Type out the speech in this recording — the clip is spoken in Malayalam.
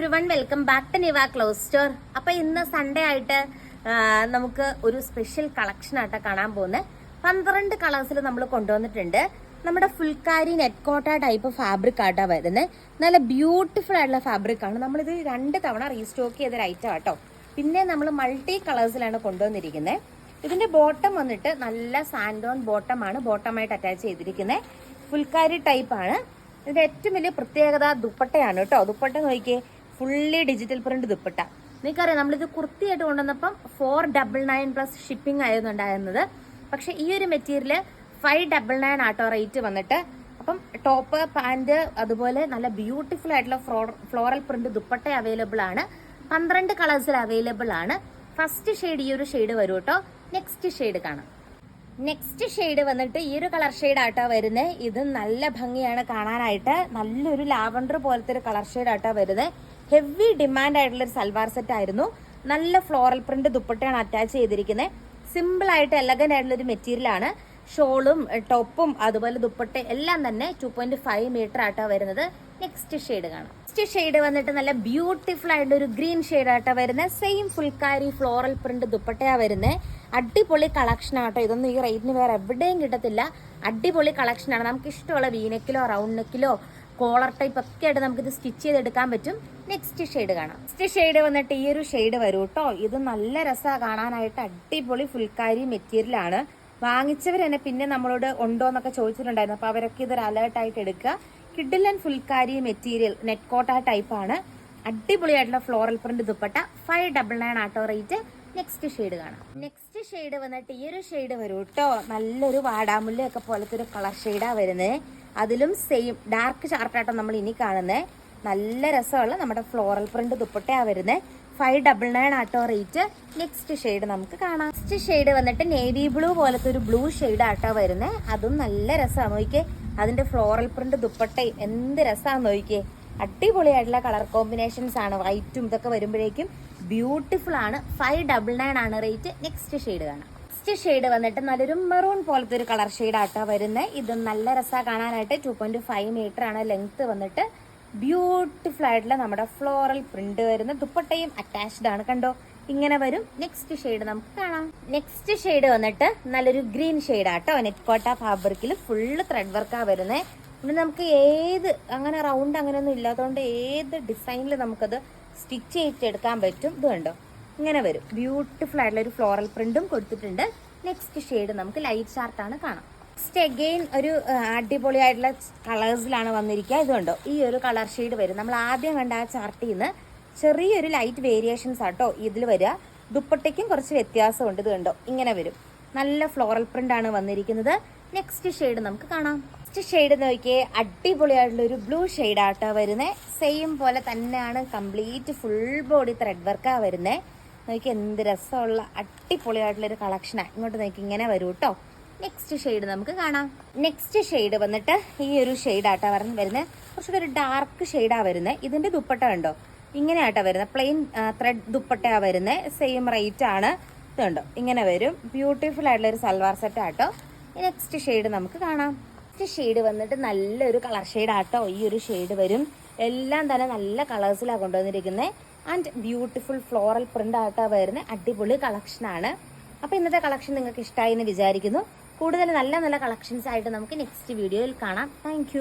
Everyone, welcome back to Niva cloth store. അപ്പൊ ഇന്ന് സൺഡേ ആയിട്ട് നമുക്ക് ഒരു സ്പെഷ്യൽ കളക്ഷൻ ആയിട്ട് കാണാൻ പോകുന്നത് 12 കളേഴ്സിൽ നമ്മൾ കൊണ്ടുവന്നിട്ടുണ്ട്. നമ്മുടെ ഫുൾക്കാരി നെറ്റ് കോട്ട ടൈപ്പ് ഫാബ്രിക് ആട്ടാ വരുന്നത്. നല്ല ബ്യൂട്ടിഫുൾ ആയിട്ടുള്ള ഫാബ്രിക് ആണ്. നമ്മളിത് 2 തവണ റീസ്റ്റോക്ക് ചെയ്തൊരു ഐറ്റം ആട്ടോ. പിന്നെ നമ്മൾ മൾട്ടി കളേഴ്സിലാണ് കൊണ്ടുവന്നിരിക്കുന്നത്. ഇതിന്റെ ബോട്ടം വന്നിട്ട് നല്ല സാൻഡോൺ ബോട്ടം ആണ്, ബോട്ടമായിട്ട് അറ്റാച്ച് ചെയ്തിരിക്കുന്നത്. ഫുൾക്കാരി ടൈപ്പ് ആണ്. ഇതിന്റെ ഏറ്റവും വലിയ പ്രത്യേകത ദുപ്പട്ടയാണ് കേട്ടോ. ദുപ്പട്ട നോക്കിയേ, ഫുള്ളി ഡിജിറ്റൽ പ്രിന്റ് ദുപ്പട്ട. നിങ്ങൾക്കറിയാം, നമ്മളിത് കുർത്തിയായിട്ട് കൊണ്ടുവന്നപ്പം 499 പ്ലസ് ഷിപ്പിംഗ് ആയിരുന്നു ഉണ്ടായിരുന്നത്. പക്ഷെ ഈ ഒരു മെറ്റീരിയൽ 599 ആട്ടോ റേറ്റ് വന്നിട്ട്. അപ്പം ടോപ്പ്, പാന്റ്, അതുപോലെ നല്ല ബ്യൂട്ടിഫുൾ ആയിട്ടുള്ള ഫ്ലോറൽ പ്രിന്റ് ദുപ്പട്ട അവൈലബിൾ ആണ്. 12 കളേഴ്സിൽ അവൈലബിൾ ആണ്. ഫസ്റ്റ് ഷെയ്ഡ് ഈ ഒരു ഷെയ്ഡ് വരും കേട്ടോ. നെക്സ്റ്റ് ഷെയ്ഡ് കാണാം. നെക്സ്റ്റ് ഷെയ്ഡ് വന്നിട്ട് ഈ ഒരു കളർ ഷെയ്ഡ് ആട്ടോ വരുന്നത്. ഇത് നല്ല ഭംഗിയാണ് കാണാനായിട്ട്. നല്ലൊരു ലാവണ്ടർ പോലത്തെ ഒരു കളർ ഷെയ്ഡ് ആട്ടോ വരുന്നത്. ഹെവി ഡിമാൻഡ് ആയിട്ടുള്ള ഒരു സൽവാർ സെറ്റ് ആയിരുന്നു. നല്ല ഫ്ലോറൽ പ്രിന്റ് ദുപ്പട്ടയാണ് അറ്റാച്ച് ചെയ്തിരിക്കുന്നത്. സിമ്പിൾ ആയിട്ട് എലഗന്റ് ആയിട്ടുള്ള ഒരു മെറ്റീരിയൽ ആണ്. ഷോളും ടോപ്പും അതുപോലെ ദുപ്പട്ട എല്ലാം തന്നെ 2.5 മീറ്റർ ആട്ടോ വരുന്നത്. നെക്സ്റ്റ് ഷെയ്ഡ് കാണാം. നെക്സ്റ്റ് ഷെയ്ഡ് വന്നിട്ട് നല്ല ബ്യൂട്ടിഫുൾ ആയിട്ട് ഒരു ഗ്രീൻ ഷെയ്ഡ് ആട്ടോ വരുന്നത്. സെയിം ഫുൾക്കാരി ഫ്ലോറൽ പ്രിന്റ് ദുപ്പട്ടയാ വരുന്നത്. അടിപൊളി കളക്ഷൻ ആട്ടോ. ഇതൊന്നും ഈ റേറ്റിന് വേറെ എവിടെയും കിട്ടത്തില്ല. അടിപൊളി കളക്ഷൻ ആണ്. നമുക്ക് ഇഷ്ടമുള്ള വീനെക്കിലോ റൗണ്ട് നെക്കിലോ കോളർ ടൈപ്പ് ഒക്കെ ആയിട്ട് നമുക്കിത് സ്റ്റിച്ച് ചെയ്തെടുക്കാൻ പറ്റും. നെക്സ്റ്റ് ഷെയ്ഡ് കാണാം. നെക്സ്റ്റ് ഷെയ്ഡ് വന്നിട്ട് ഈ ഒരു ഷെയ്ഡ് വരും കേട്ടോ. ഇത് നല്ല രസമാണ് കാണാനായിട്ട്. അടിപൊളി ഫുൾക്കാരി മെറ്റീരിയൽ ആണ്. വാങ്ങിച്ചവർ തന്നെ പിന്നെ നമ്മളോട് ഉണ്ടോ എന്നൊക്കെ ചോദിച്ചിട്ടുണ്ടായിരുന്നു. അപ്പൊ അവരൊക്കെ ഇതൊരു അലേർട്ടായിട്ട് എടുക്കുക. കിഡിലൻ ഫുൾക്കാരി മെറ്റീരിയൽ നെറ്റ് കോട്ട ടൈപ്പ് ആണ്. അടിപൊളിയായിട്ടുള്ള ഫ്ലോറൽ പ്രിന്റ് ദുപ്പട്ട 599 ആട്ടോ റേറ്റ്. നെക്സ്റ്റ് ഷെയ്ഡ് കാണാം. നെക്സ്റ്റ് ഷെയ്ഡ് വന്നിട്ട് ഈ ഒരു ഷെയ്ഡ് വരും കേട്ടോ. നല്ലൊരു വാടാമുല്ലയൊക്കെ പോലത്തെ ഒരു കളർ ഷെയ്ഡാ വരുന്നത്. അതിലും സെയിം ഡാർക്ക് ചാർട്ടാട്ടോ നമ്മൾ ഇനി കാണുന്നത്. നല്ല രസമുള്ള നമ്മുടെ ഫ്ലോറൽ പ്രിന്റ് ദുപ്പട്ടയാ വരുന്നത്. 599 ആട്ടോ റേറ്റ്. നെക്സ്റ്റ് ഷെയ്ഡ് നമുക്ക് കാണാം. നെക്സ്റ്റ് ഷെയ്ഡ് വന്നിട്ട് നേവി ബ്ലൂ പോലത്തെ ഒരു ബ്ലൂ ഷെയ്ഡ് ആട്ടോ വരുന്നത്. അതും നല്ല രസമാണ്. നോക്കിയേ, അതിന്റെ ഫ്ലോറൽ പ്രിന്റ് ദുപ്പട്ടയും എന്ത് രസമാണെന്ന് നോക്കിയേ. അടിപൊളിയായിട്ടുള്ള കളർ കോമ്പിനേഷൻസ് ആണ്. വൈറ്റും ഇതൊക്കെ വരുമ്പോഴേക്കും ബ്യൂട്ടിഫുൾ ആണ്. 599 ആണ് റേറ്റ്. നെക്സ്റ്റ് ഷെയ്ഡ് കാണാം. നെക്സ്റ്റ് ഷെയ്ഡ് വന്നിട്ട് നല്ലൊരു മെറൂൺ പോലത്തെ ഒരു കളർ ഷെയ്ഡ് ആട്ടോ വരുന്നത്. ഇത് നല്ല രസമാണ് കാണാനായിട്ട്. 2.5 മീറ്റർ ആണ് ലെങ്ത് വന്നിട്ട്. ബ്യൂട്ടിഫുൾ ആയിട്ടുള്ള നമ്മുടെ ഫ്ലോറൽ പ്രിന്റ് വരുന്ന ദുപ്പട്ടയും അറ്റാച്ച്ഡ് ആണ്. കണ്ടോ, ഇങ്ങനെ വരും. നെക്സ്റ്റ് ഷെയ്ഡ് നമുക്ക് കാണാം. നെക്സ്റ്റ് ഷെയ്ഡ് വന്നിട്ട് നല്ലൊരു ഗ്രീൻ ഷെയ്ഡ് ആട്ടോ. നെറ്റ് കോട്ട ഫാബ്രിക്കിൽ ഫുള്ള് ത്രെഡ് വർക്കാ വരുന്നത്. പിന്നെ നമുക്ക് ഏത് അങ്ങനെ റൗണ്ട് അങ്ങനെയൊന്നും ഇല്ലാത്തതുകൊണ്ട് ഏത് ഡിസൈനിൽ നമുക്കത് സ്റ്റിച്ച് ചെയ്തെടുക്കാൻ പറ്റും. ഇത് കണ്ടോ, ഇങ്ങനെ വരും. ബ്യൂട്ടിഫുൾ ആയിട്ടുള്ള ഒരു ഫ്ലോറൽ പ്രിന്റും കൊടുത്തിട്ടുണ്ട്. നെക്സ്റ്റ് ഷെയ്ഡ് നമുക്ക് ലൈറ്റ് ചാർട്ടാണ് കാണാം. നെക്സ്റ്റ് അഗെയിൻ ഒരു അടിപൊളിയായിട്ടുള്ള കളേഴ്സിലാണ് വന്നിരിക്കുക. ഇത് കണ്ടോ, ഈ ഒരു കളർ ഷെയ്ഡ് വരും. നമ്മൾ ആദ്യം കണ്ട ആ ചാർട്ടിൽ നിന്ന് ചെറിയൊരു ലൈറ്റ് വേരിയേഷൻസ് ആട്ടോ ഇതിൽ വരിക. ദുപ്പട്ടയ്ക്കും കുറച്ച് വ്യത്യാസമുണ്ട്. ഇത് കണ്ടോ, ഇങ്ങനെ വരും. നല്ല ഫ്ലോറൽ പ്രിന്റ് ആണ് വന്നിരിക്കുന്നത്. നെക്സ്റ്റ് ഷെയ്ഡ് നമുക്ക് കാണാം. നെക്സ്റ്റ് ഷെയ്ഡ് നോക്കിയേ, അടിപൊളിയായിട്ടുള്ള ഒരു ബ്ലൂ ഷെയ്ഡ് ആട്ടോ വരുന്നത്. സെയിം പോലെ തന്നെയാണ് കംപ്ലീറ്റ് ഫുൾ ബോഡി ത്രെഡ് വർക്കാ വരുന്നത്. നോക്കി എന്ത് രസമുള്ള അടിപൊളിയായിട്ടുള്ള ഒരു കളക്ഷനാണ്. ഇങ്ങോട്ട് നോക്കി ഇങ്ങനെ വരും കേട്ടോ. നെക്സ്റ്റ് ഷെയ്ഡ് നമുക്ക് കാണാം. നെക്സ്റ്റ് ഷെയ്ഡ് വന്നിട്ട് ഈ ഒരു ഷെയ്ഡ് ആട്ടോ വരുന്നത്. കുറച്ചുകൂടെ ഒരു ഡാർക്ക് ഷെയ്ഡാ വരുന്നത്. ഇതിന്റെ ദുപ്പട്ട കണ്ടോ, ഇങ്ങനെ ആട്ടോ വരുന്നത്. പ്ലെയിൻ ത്രെഡ് ദുപ്പട്ടയാ വരുന്നത്. സെയിം റേറ്റ് ആണ്. ഇത് കണ്ടോ, ഇങ്ങനെ വരും. ബ്യൂട്ടിഫുൾ ആയിട്ടുള്ള ഒരു സൽവാർ സെറ്റ് ആട്ടോ. നെക്സ്റ്റ് ഷെയ്ഡ് നമുക്ക് കാണാം. നെക്സ്റ്റ് ഷെയ്ഡ് വന്നിട്ട് നല്ലൊരു കളർ ഷെയ്ഡ് ആട്ടോ. ഈ ഒരു ഷെയ്ഡ് വരും. എല്ലാം തന്നെ നല്ല കളേഴ്സിലാണ് കൊണ്ടുവന്നിരിക്കുന്നത്. ആൻഡ് ബ്യൂട്ടിഫുൾ ഫ്ലോറൽ പ്രിന്റ് ആട്ടോ വരുന്നത്. അടിപൊളി കളക്ഷനാണ്. അപ്പൊ ഇന്നത്തെ കളക്ഷൻ നിങ്ങൾക്ക് ഇഷ്ടമായി എന്ന് വിചാരിക്കുന്നു. കൂടുതൽ നല്ല നല്ല കളക്ഷൻസ് ആയിട്ട് നമുക്ക് നെക്സ്റ്റ് വീഡിയോയിൽ കാണാം. താങ്ക്